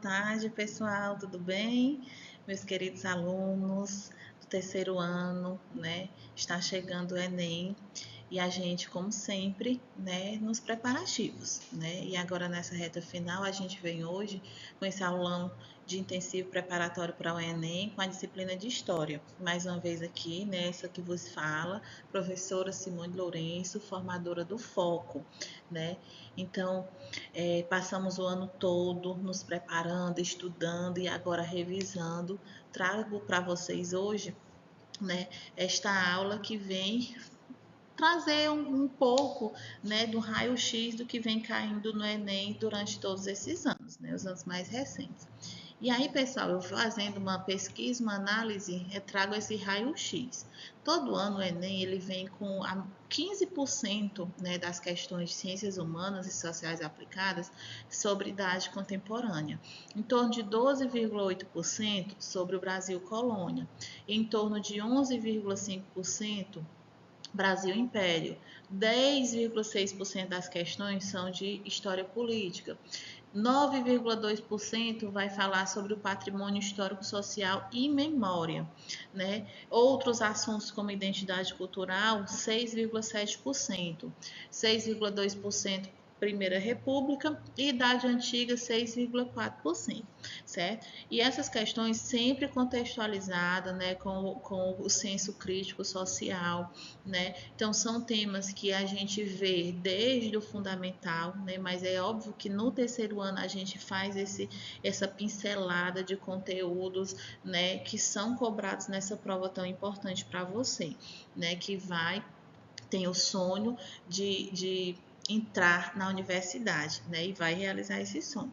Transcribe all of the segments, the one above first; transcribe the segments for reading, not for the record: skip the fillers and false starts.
tarde, pessoal, tudo bem? Meus queridos alunos do terceiro ano, né? Está chegando o Enem e a gente, como sempre, né, nos preparativos, né? E agora nessa reta final, a gente vem hoje com esse aulão de intensivo preparatório para o Enem com a disciplina de História. Mais uma vez aqui, nessa que vos fala, professora Simone Lourenço, formadora do Foco, né? Então, passamos o ano todo nos preparando, estudando e agora revisando. Trago para vocês hoje, né, esta aula que vem trazer um pouco, né, do raio-x do que vem caindo no Enem durante todos esses anos, né, os anos mais recentes. E aí, pessoal, eu fazendo uma pesquisa, uma análise, eu trago esse raio-x. Todo ano o Enem ele vem com 15%, né, das questões de ciências humanas e sociais aplicadas sobre idade contemporânea, em torno de 12,8% sobre o Brasil colônia, em torno de 11,5% Brasil Império. 10,6% das questões são de história política. 9,2% vai falar sobre o patrimônio histórico, social e memória, né? Outros assuntos como identidade cultural, 6,7%. 6,2% Primeira República e Idade Antiga, 6,4%, certo? E essas questões sempre contextualizadas, né, com o senso crítico social, né? Então, são temas que a gente vê desde o fundamental, né? Mas é óbvio que no terceiro ano a gente faz essa pincelada de conteúdos, né, que são cobrados nessa prova tão importante para você, né? Que tem o sonho de entrar na universidade, né? E vai realizar esse sonho.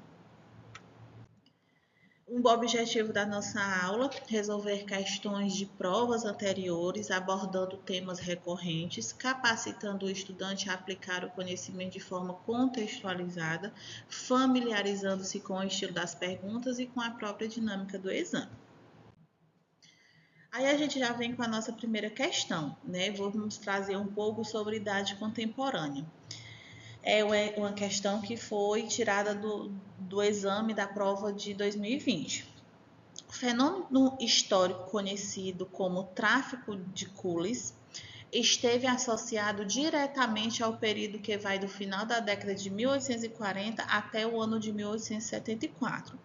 O objetivo da nossa aula é resolver questões de provas anteriores, abordando temas recorrentes, capacitando o estudante a aplicar o conhecimento de forma contextualizada, familiarizando-se com o estilo das perguntas e com a própria dinâmica do exame. Aí a gente já vem com a nossa primeira questão, né? Vamos trazer um pouco sobre idade contemporânea. É uma questão que foi tirada do exame da prova de 2020. O fenômeno histórico conhecido como tráfico de coolies esteve associado diretamente ao período que vai do final da década de 1840 até o ano de 1874,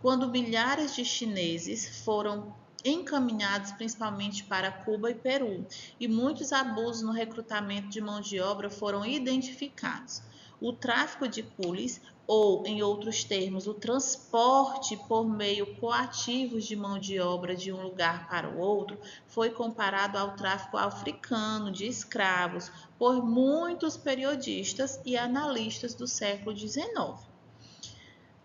quando milhares de chineses foram encaminhados principalmente para Cuba e Peru, e muitos abusos no recrutamento de mão de obra foram identificados. O tráfico de coolies, ou, em outros termos, o transporte por meio coativo de mão de obra de um lugar para o outro, foi comparado ao tráfico africano de escravos por muitos periodistas e analistas do século XIX.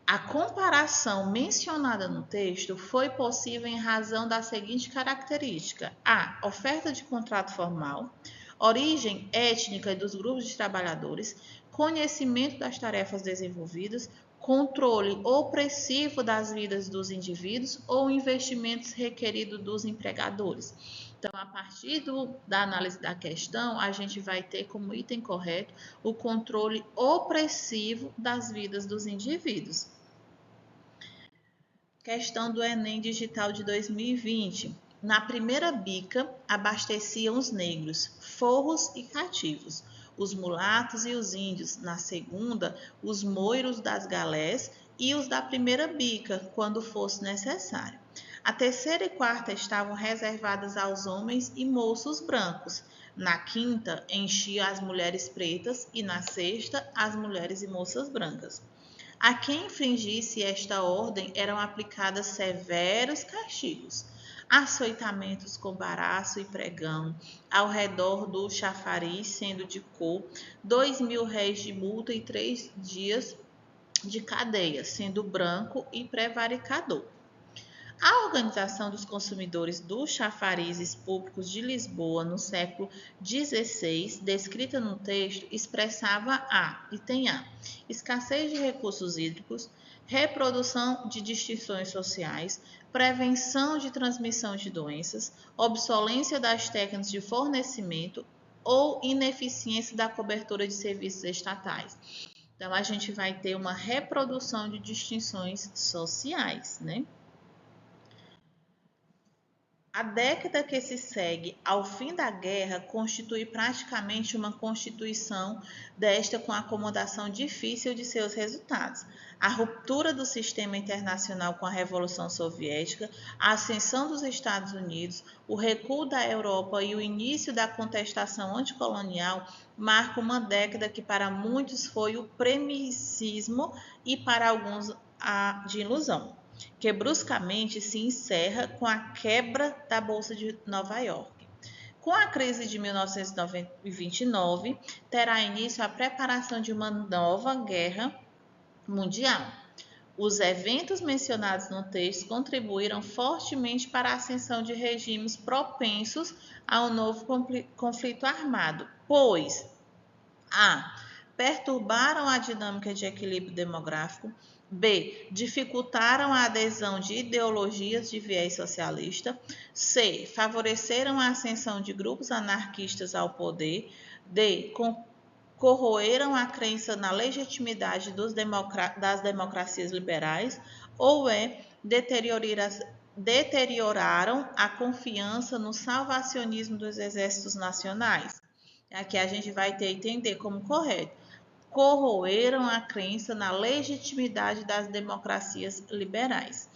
A comparação mencionada no texto foi possível em razão da seguinte característica: a oferta de contrato formal, origem étnica dos grupos de trabalhadores, conhecimento das tarefas desenvolvidas, controle opressivo das vidas dos indivíduos ou investimentos requeridos dos empregadores. Então, a partir da análise da questão, a gente vai ter como item correto o controle opressivo das vidas dos indivíduos. Questão do Enem Digital de 2020. Na primeira bica, abasteciam os negros, forros e cativos, os mulatos e os índios. Na segunda, os moiros das galés e os da primeira bica, quando fosse necessário. A terceira e quarta estavam reservadas aos homens e moços brancos. Na quinta, enchia as mulheres pretas e na sexta, as mulheres e moças brancas. A quem infringisse esta ordem eram aplicados severos castigos, açoitamentos com baraço e pregão, ao redor do chafariz, sendo de cor, 2.000 réis de multa e 3 dias de cadeia, sendo branco e prevaricador. A Organização dos Consumidores dos Chafarizes Públicos de Lisboa, no século XVI, descrita no texto, expressava item A, escassez de recursos hídricos, reprodução de distinções sociais, prevenção de transmissão de doenças, obsolência das técnicas de fornecimento ou ineficiência da cobertura de serviços estatais. Então, a gente vai ter uma reprodução de distinções sociais, né? A década que se segue ao fim da guerra constitui praticamente uma constituição desta com acomodação difícil de seus resultados. A ruptura do sistema internacional com a Revolução Soviética, a ascensão dos Estados Unidos, o recuo da Europa e o início da contestação anticolonial marcam uma década que para muitos foi o premissismo e para alguns a de ilusão, que bruscamente se encerra com a quebra da Bolsa de Nova York. Com a crise de 1929, terá início a preparação de uma nova guerra mundial. Os eventos mencionados no texto contribuíram fortemente para a ascensão de regimes propensos a um novo conflito armado, pois a. perturbaram a dinâmica de equilíbrio demográfico, b. dificultaram a adesão de ideologias de viés socialista, c. favoreceram a ascensão de grupos anarquistas ao poder, d. corroeram a crença na legitimidade das democracias liberais, ou e. deterioraram a confiança no salvacionismo dos exércitos nacionais. Aqui a gente vai ter que entender como correto. Corroeram a crença na legitimidade das democracias liberais.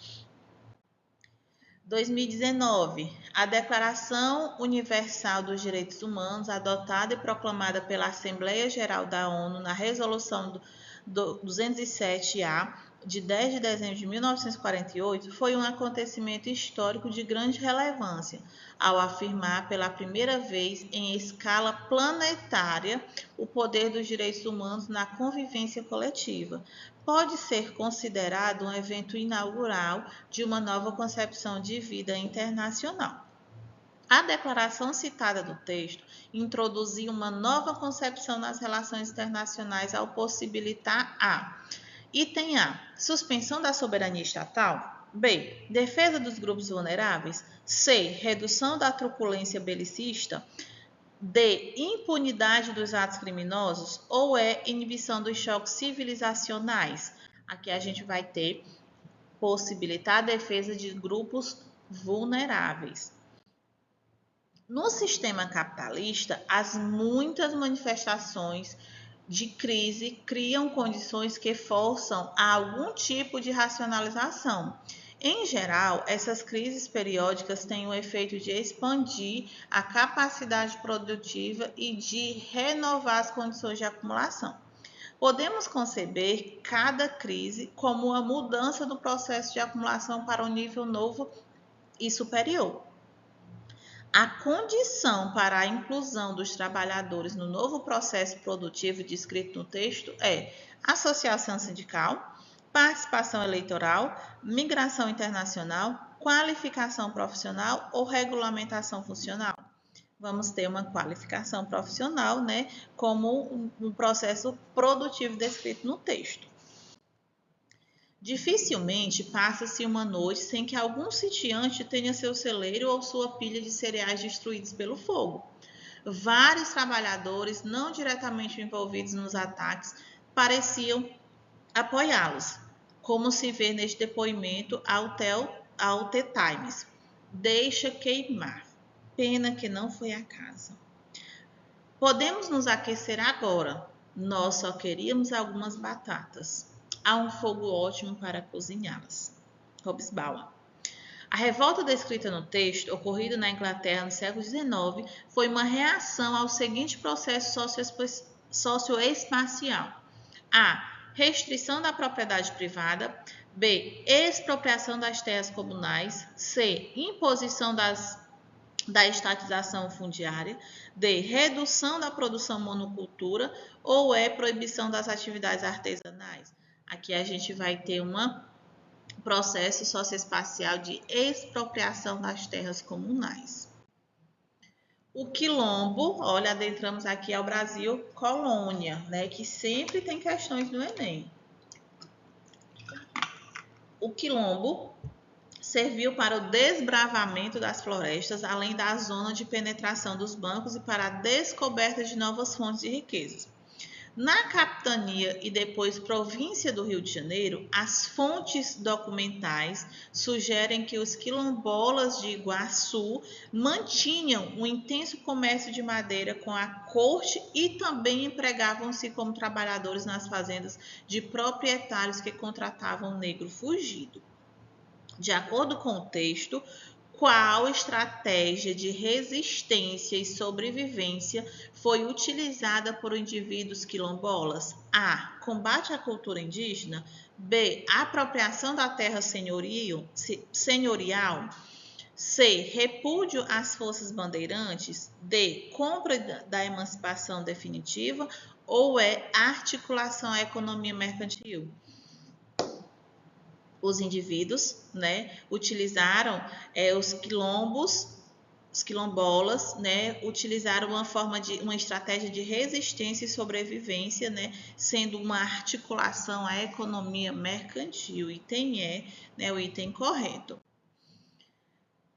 2019. A Declaração Universal dos Direitos Humanos, adotada e proclamada pela Assembleia Geral da ONU na Resolução 207-A, de 10 de dezembro de 1948, foi um acontecimento histórico de grande relevância, ao afirmar pela primeira vez em escala planetária o poder dos direitos humanos na convivência coletiva. Pode ser considerado um evento inaugural de uma nova concepção de vida internacional. A declaração citada do texto introduziu uma nova concepção nas relações internacionais ao possibilitar a: item A. Suspensão da soberania estatal. B. Defesa dos grupos vulneráveis. C. Redução da truculência belicista. D. Impunidade dos atos criminosos. Ou E. Inibição dos choques civilizacionais. Aqui a gente vai ter possibilitar a defesa de grupos vulneráveis. No sistema capitalista, as muitas manifestações de crise criam condições que forçam a algum tipo de racionalização. Em geral, essas crises periódicas têm o efeito de expandir a capacidade produtiva e de renovar as condições de acumulação. Podemos conceber cada crise como uma mudança do processo de acumulação para um nível novo e superior. A condição para a inclusão dos trabalhadores no novo processo produtivo descrito no texto é associação sindical, participação eleitoral, migração internacional, qualificação profissional ou regulamentação funcional. Vamos ter uma qualificação profissional, né, como um processo produtivo descrito no texto. Dificilmente passa-se uma noite sem que algum sitiante tenha seu celeiro ou sua pilha de cereais destruídos pelo fogo. Vários trabalhadores não diretamente envolvidos nos ataques pareciam apoiá-los, como se vê neste depoimento ao The Times. Deixa queimar. Pena que não foi a casa. Podemos nos aquecer agora. Nós só queríamos algumas batatas. Há um fogo ótimo para cozinhá-las. Hobsbawm. A revolta descrita no texto, ocorrida na Inglaterra no século XIX, foi uma reação ao seguinte processo socioespacial: a. Restrição da propriedade privada. B. Expropriação das terras comunais. C. Imposição da estatização fundiária. D. Redução da produção monocultura. Ou E. Proibição das atividades artesanais. Aqui a gente vai ter um processo socioespacial de expropriação das terras comunais. O quilombo, olha, adentramos aqui ao Brasil colônia, né, que sempre tem questões no Enem. O quilombo serviu para o desbravamento das florestas, além da zona de penetração dos bancos e para a descoberta de novas fontes de riquezas. Na capitania e depois província do Rio de Janeiro, as fontes documentais sugerem que os quilombolas de Iguaçu mantinham um intenso comércio de madeira com a corte e também empregavam-se como trabalhadores nas fazendas de proprietários que contratavam negro fugido. De acordo com o texto, qual estratégia de resistência e sobrevivência foi utilizada por indivíduos quilombolas? A. Combate à cultura indígena. B. Apropriação da terra senhorial. C. Repúdio às forças bandeirantes. D. Compra da emancipação definitiva. Ou é articulação à economia mercantil? Os indivíduos, utilizaram os quilombolas, utilizaram uma estratégia de resistência e sobrevivência, sendo uma articulação à economia mercantil. Item E, o item correto.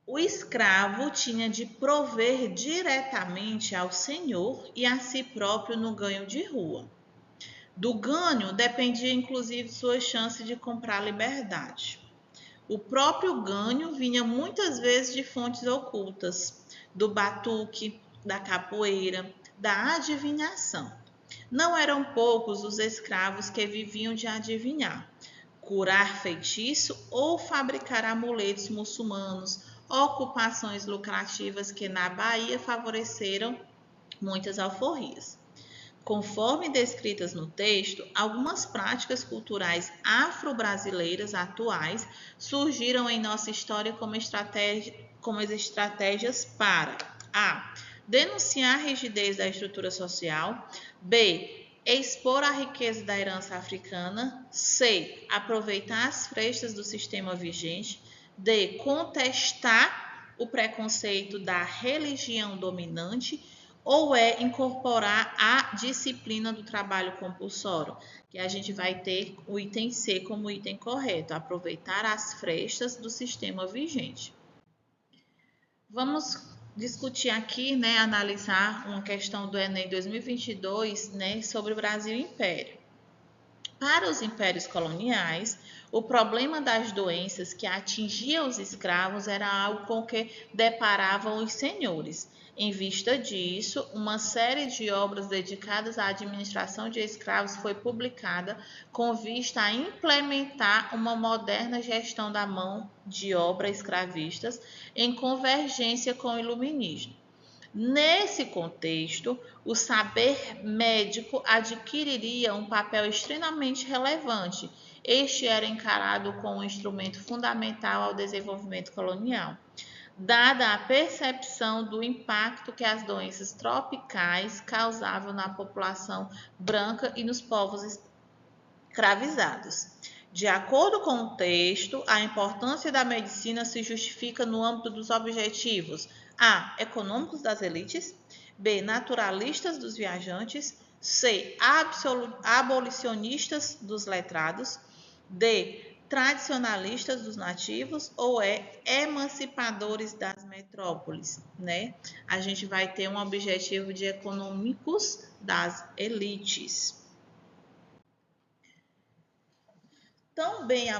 O escravo tinha de prover diretamente ao senhor e a si próprio no ganho de rua. Do ganho dependia inclusive sua chance de comprar liberdade. O próprio ganho vinha muitas vezes de fontes ocultas, do batuque, da capoeira, da adivinhação. Não eram poucos os escravos que viviam de adivinhar, curar feitiço ou fabricar amuletos muçulmanos, ocupações lucrativas que na Bahia favoreceram muitas alforrias. Conforme descritas no texto, algumas práticas culturais afro-brasileiras atuais surgiram em nossa história como estratégias para a. Denunciar a rigidez da estrutura social. B. Expor a riqueza da herança africana. C. Aproveitar as frestas do sistema vigente. D. Contestar o preconceito da religião dominante. Ou é incorporar a disciplina do trabalho compulsório, que a gente vai ter o item C como item correto, aproveitar as frestas do sistema vigente. Vamos discutir aqui, analisar uma questão do Enem 2022, sobre o Brasil e Império. Para os impérios coloniais, o problema das doenças que atingiam os escravos era algo com que deparavam os senhores. Em vista disso, uma série de obras dedicadas à administração de escravos foi publicada com vista a implementar uma moderna gestão da mão de obra escravistas em convergência com o iluminismo. Nesse contexto, o saber médico adquiriria um papel extremamente relevante. Este era encarado como um instrumento fundamental ao desenvolvimento colonial, dada a percepção do impacto que as doenças tropicais causavam na população branca e nos povos escravizados. De acordo com o texto, a importância da medicina se justifica no âmbito dos objetivos: A. Econômicos das elites. B. Naturalistas dos viajantes. C. Abolicionistas dos letrados. D. Tradicionalistas dos nativos. Ou é emancipadores das metrópoles, A gente vai ter um objetivo de econômicos das elites. Também há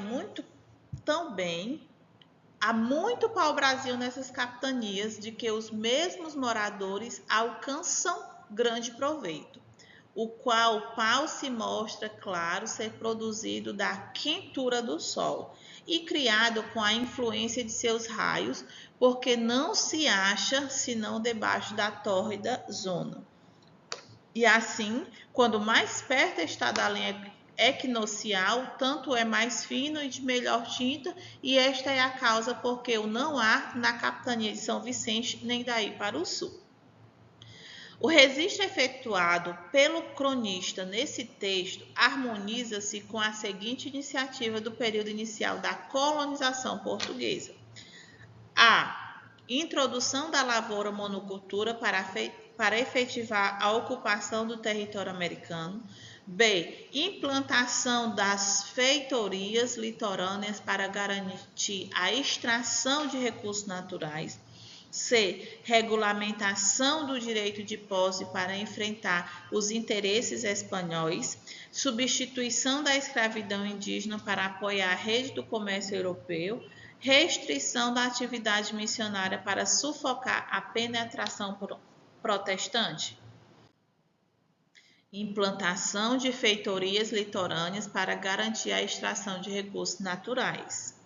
muito pau-brasil nessas capitanias de que os mesmos moradores alcançam grande proveito, o qual o pau se mostra claro ser produzido da quentura do sol e criado com a influência de seus raios, porque não se acha senão debaixo da tórrida zona. E assim, quando mais perto está da linha equinocial, tanto é mais fino e de melhor tinta, e esta é a causa porque o não há na capitania de São Vicente, nem daí para o sul. O registro efetuado pelo cronista nesse texto harmoniza-se com a seguinte iniciativa do período inicial da colonização portuguesa. A. Introdução da lavoura monocultura para efetivar a ocupação do território americano. B. Implantação das feitorias litorâneas para garantir a extração de recursos naturais. C. Regulamentação do direito de posse para enfrentar os interesses espanhóis. Substituição da escravidão indígena para apoiar a rede do comércio europeu. Restrição da atividade missionária para sufocar a penetração protestante. Implantação de feitorias litorâneas para garantir a extração de recursos naturais.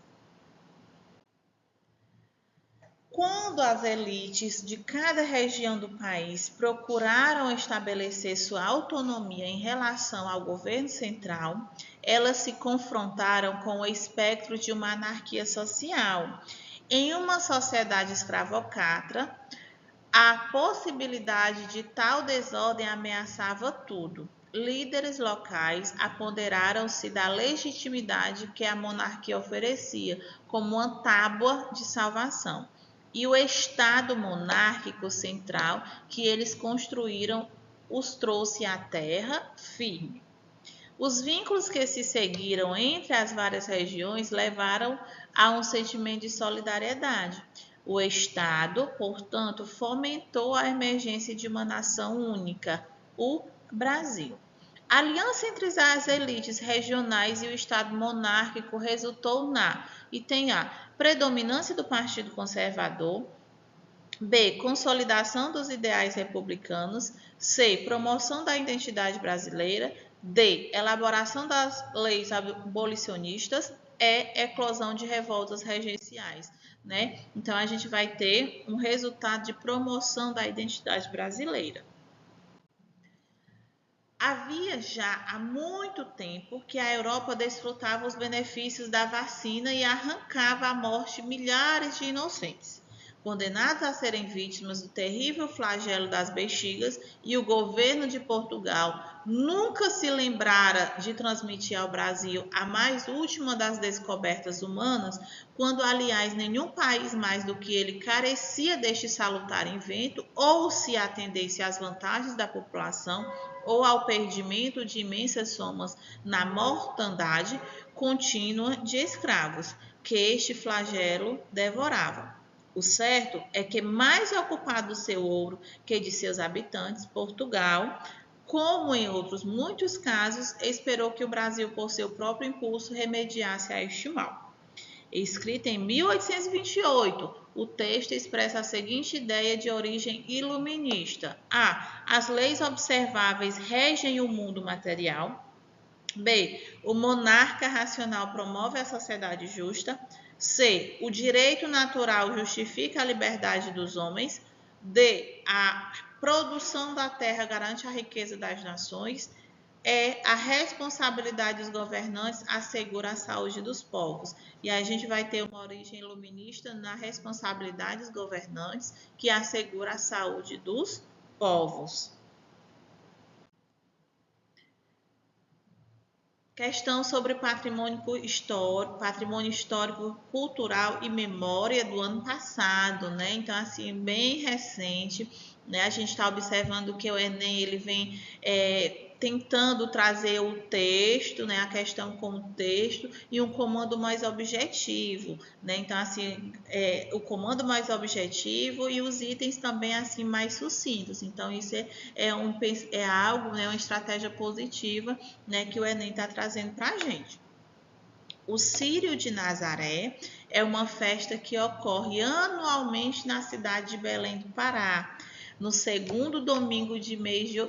Quando as elites de cada região do país procuraram estabelecer sua autonomia em relação ao governo central, elas se confrontaram com o espectro de uma anarquia social. Em uma sociedade escravocrata, a possibilidade de tal desordem ameaçava tudo. Líderes locais apoderaram-se da legitimidade que a monarquia oferecia como uma tábua de salvação. E o Estado monárquico central que eles construíram os trouxe à terra firme. Os vínculos que se seguiram entre as várias regiões levaram a um sentimento de solidariedade. O Estado, portanto, fomentou a emergência de uma nação única, o Brasil. A aliança entre as elites regionais e o Estado monárquico resultou na item A, predominância do Partido Conservador, B, consolidação dos ideais republicanos, C, promoção da identidade brasileira, D, elaboração das leis abolicionistas, E, eclosão de revoltas regenciais. Né? Então, a gente vai ter um resultado de promoção da identidade brasileira. Havia já há muito tempo que a Europa desfrutava os benefícios da vacina e arrancava à morte milhares de inocentes, condenados a serem vítimas do terrível flagelo das bexigas, e o governo de Portugal nunca se lembrara de transmitir ao Brasil a mais última das descobertas humanas, quando, aliás, nenhum país mais do que ele carecia deste salutar invento, ou se atendesse às vantagens da população, ou ao perdimento de imensas somas na mortandade contínua de escravos, que este flagelo devorava. O certo é que, mais ocupado do seu ouro que de seus habitantes, Portugal, como em outros muitos casos, esperou que o Brasil, por seu próprio impulso, remediasse a este mal. Escrita em 1828, o texto expressa a seguinte ideia de origem iluminista: A. As leis observáveis regem o mundo material. B. O monarca racional promove a sociedade justa. C. O direito natural justifica a liberdade dos homens. D. A produção da terra garante a riqueza das nações. A responsabilidade dos governantes assegura a saúde dos povos. E aí a gente vai ter uma origem iluminista na responsabilidade dos governantes, que assegura a saúde dos povos. Questão sobre patrimônio histórico, cultural e memória do ano passado, né? Então, assim, bem recente, né? A gente está observando que o Enem ele vem tentando trazer o texto, né? A questão como texto e um comando mais objetivo, né? Então, assim, o comando mais objetivo e os itens também assim mais sucintos. Então, isso é algo, né? Uma estratégia positiva, né? Que o Enem está trazendo para a gente. O Círio de Nazaré é uma festa que ocorre anualmente na cidade de Belém do Pará, no segundo domingo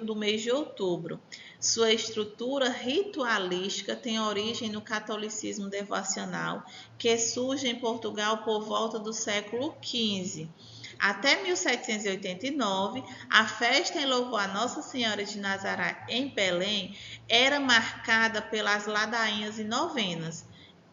do mês de outubro. Sua estrutura ritualística tem origem no catolicismo devocional, que surge em Portugal por volta do século XV. Até 1789, a festa em louvor a Nossa Senhora de Nazaré em Belém era marcada pelas ladainhas e novenas.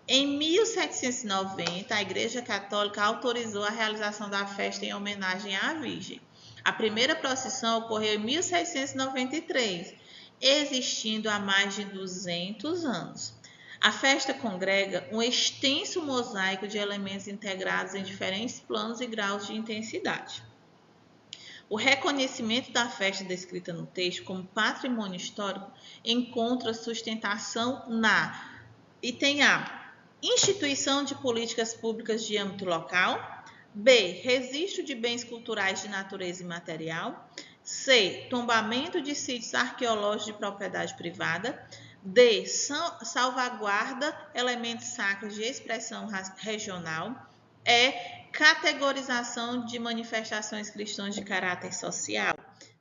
Em 1790, a Igreja Católica autorizou a realização da festa em homenagem à Virgem. A primeira procissão ocorreu em 1793, existindo há mais de 200 anos. A festa congrega um extenso mosaico de elementos integrados em diferentes planos e graus de intensidade. O reconhecimento da festa descrita no texto como patrimônio histórico encontra sustentação na item A, instituição de políticas públicas de âmbito local. B. Registro de bens culturais de natureza imaterial. C. Tombamento de sítios arqueológicos de propriedade privada. D. Salvaguarda elementos sacros de expressão regional. E. Categorização de manifestações cristãs de caráter social.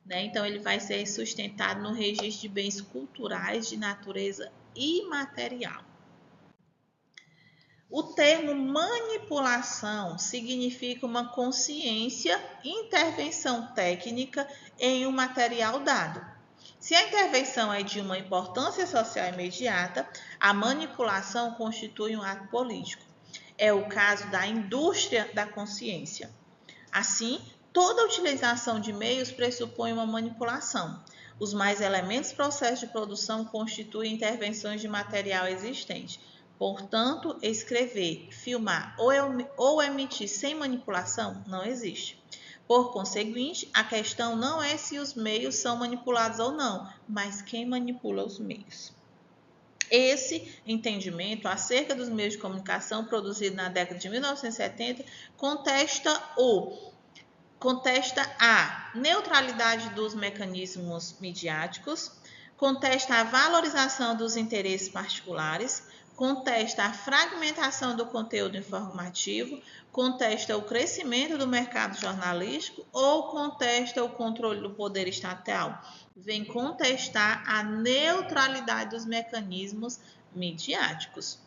Né? Então, ele vai ser sustentado no registro de bens culturais de natureza imaterial. O termo manipulação significa uma consciência, intervenção técnica em um material dado. Se a intervenção é de uma importância social imediata, a manipulação constitui um ato político. É o caso da indústria da consciência. Assim, toda utilização de meios pressupõe uma manipulação. Os mais elementos processos de produção constituem intervenções de material existente. Portanto, escrever, filmar ou emitir sem manipulação não existe. Por conseguinte, a questão não é se os meios são manipulados ou não, mas quem manipula os meios. Esse entendimento acerca dos meios de comunicação produzido na década de 1970 contesta a neutralidade dos mecanismos midiáticos, contesta a valorização dos interesses particulares, contesta a fragmentação do conteúdo informativo, contesta o crescimento do mercado jornalístico ou contesta o controle do poder estatal. Vem contestar a neutralidade dos mecanismos midiáticos.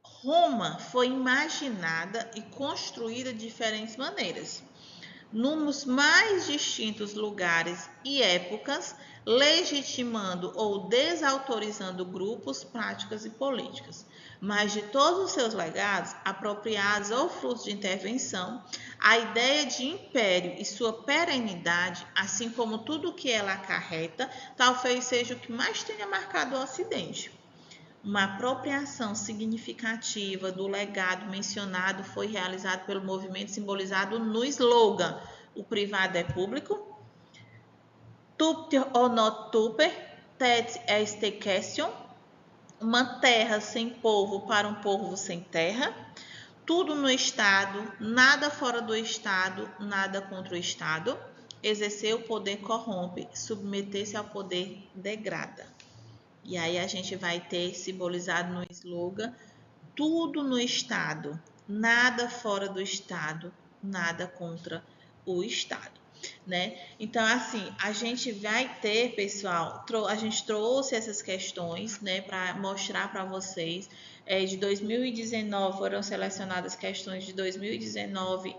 Roma foi imaginada e construída de diferentes maneiras, nos mais distintos lugares e épocas, legitimando ou desautorizando grupos, práticas e políticas. Mas de todos os seus legados, apropriados ou frutos de intervenção, a ideia de império e sua perenidade, assim como tudo o que ela acarreta, talvez seja o que mais tenha marcado o Ocidente. Uma apropriação significativa do legado mencionado foi realizada pelo movimento simbolizado no slogan: o privado é público, tupt or not tuper, that is the question, uma terra sem povo para um povo sem terra, tudo no Estado, nada fora do Estado, nada contra o Estado, exercer o poder corrompe, submeter-se ao poder degrada. E aí a gente vai ter simbolizado no slogan: tudo no Estado, nada fora do Estado, nada contra o Estado. Né? Então, assim, a gente vai ter, pessoal, a gente trouxe essas questões, né, para mostrar para vocês. De 2019 foram selecionadas questões de 2019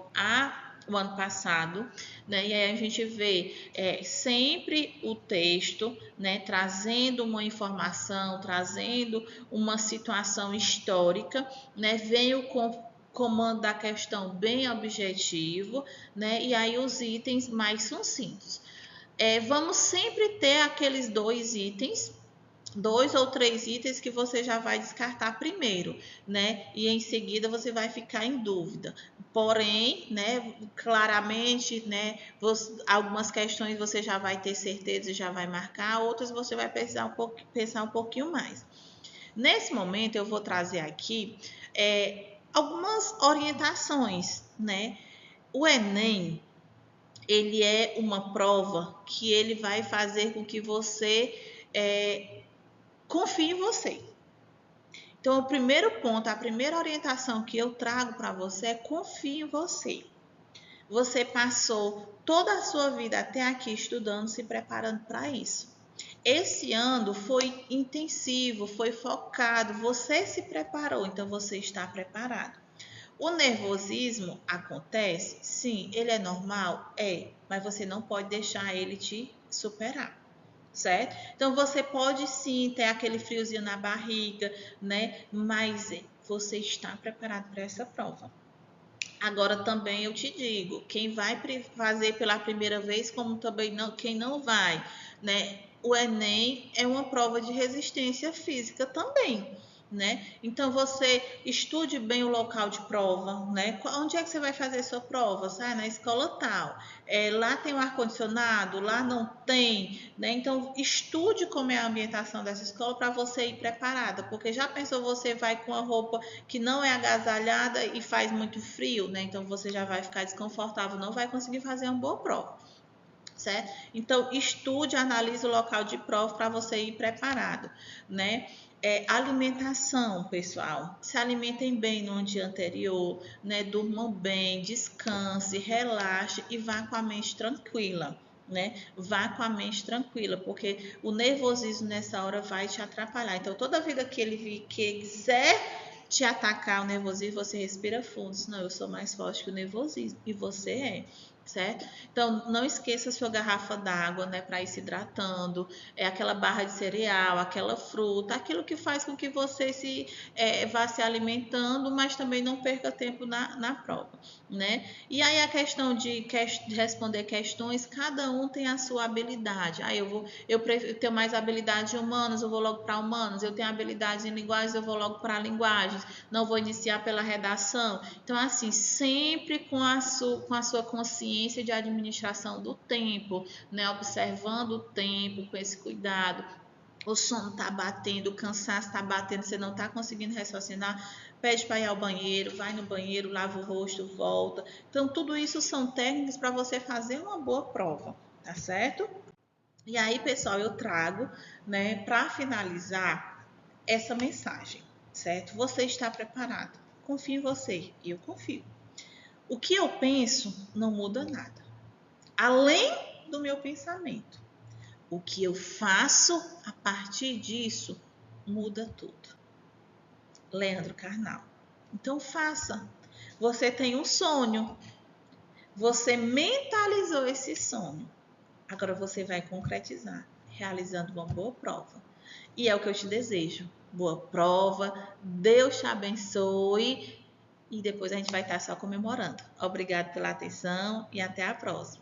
o ano passado, né? E aí a gente vê sempre o texto, né, trazendo uma informação, trazendo uma situação histórica, né? Vem o comando da questão bem objetivo, né? E aí os itens mais sucintos. Vamos sempre ter aqueles 2 ou 3 itens que você já vai descartar primeiro, né? E em seguida você vai ficar em dúvida. Porém, né, claramente, né, algumas questões você já vai ter certeza e já vai marcar, outras você vai pensar um pouquinho mais. Nesse momento, eu vou trazer aqui algumas orientações, né? O Enem, ele é uma prova que ele vai fazer com que você confie em você. Então, o primeiro ponto, a primeira orientação que eu trago para você é confie em você. Você passou toda a sua vida até aqui estudando, se preparando para isso. Esse ano foi intensivo, foi focado, você se preparou, então você está preparado. O nervosismo acontece? Sim, ele é normal? Mas você não pode deixar ele te superar. Certo? Então, você pode sim ter aquele friozinho na barriga, né? Mas você está preparado para essa prova. Agora, também eu te digo, quem vai fazer pela primeira vez, como também quem não vai, né? O Enem é uma prova de resistência física também, né? Então você estude bem o local de prova, né? Onde é que você vai fazer sua prova? Sai na escola tal. Lá tem o ar-condicionado, lá não tem, né? Então estude como é a ambientação dessa escola para você ir preparada, porque já pensou você vai com a roupa que não é agasalhada e faz muito frio, né? Então você já vai ficar desconfortável, não vai conseguir fazer uma boa prova. Certo? Então, estude, analise o local de prova para você ir preparado, né? Alimentação, pessoal. Se alimentem bem no dia anterior, né? Durmam bem, descanse, relaxe e vá com a mente tranquila, né? Vá com a mente tranquila, porque o nervosismo nessa hora vai te atrapalhar. Então, toda vida que ele quiser te atacar o nervosismo, você respira fundo. Senão, eu sou mais forte que o nervosismo. E você é. Certo? Então, não esqueça a sua garrafa d'água, né, para ir se hidratando, aquela barra de cereal, aquela fruta, aquilo que faz com que você vá se alimentando, mas também não perca tempo na prova, né? E aí a questão de responder questões, cada um tem a sua habilidade. Eu tenho mais habilidade em humanos, eu vou logo para humanos. Eu tenho habilidade em linguagens, eu vou logo para linguagens. Não vou iniciar pela redação. Então, assim, sempre com a sua consciência de administração do tempo, né? Observando o tempo com esse cuidado. O sono está batendo, o cansaço está batendo, você não está conseguindo raciocinar, pede para ir ao banheiro, vai no banheiro, lava o rosto, volta. Então, tudo isso são técnicas para você fazer uma boa prova, tá certo? E aí, pessoal, eu trago, né, para finalizar, essa mensagem, certo? Você está preparado. Confio em você e eu confio. O que eu penso não muda nada. Além do meu pensamento, o que eu faço a partir disso muda tudo. Leandro Carnal. Então faça. Você tem um sonho. Você mentalizou esse sonho. Agora você vai concretizar, realizando uma boa prova. E é o que eu te desejo. Boa prova. Deus te abençoe. E depois a gente vai estar só comemorando. Obrigado pela atenção e até a próxima.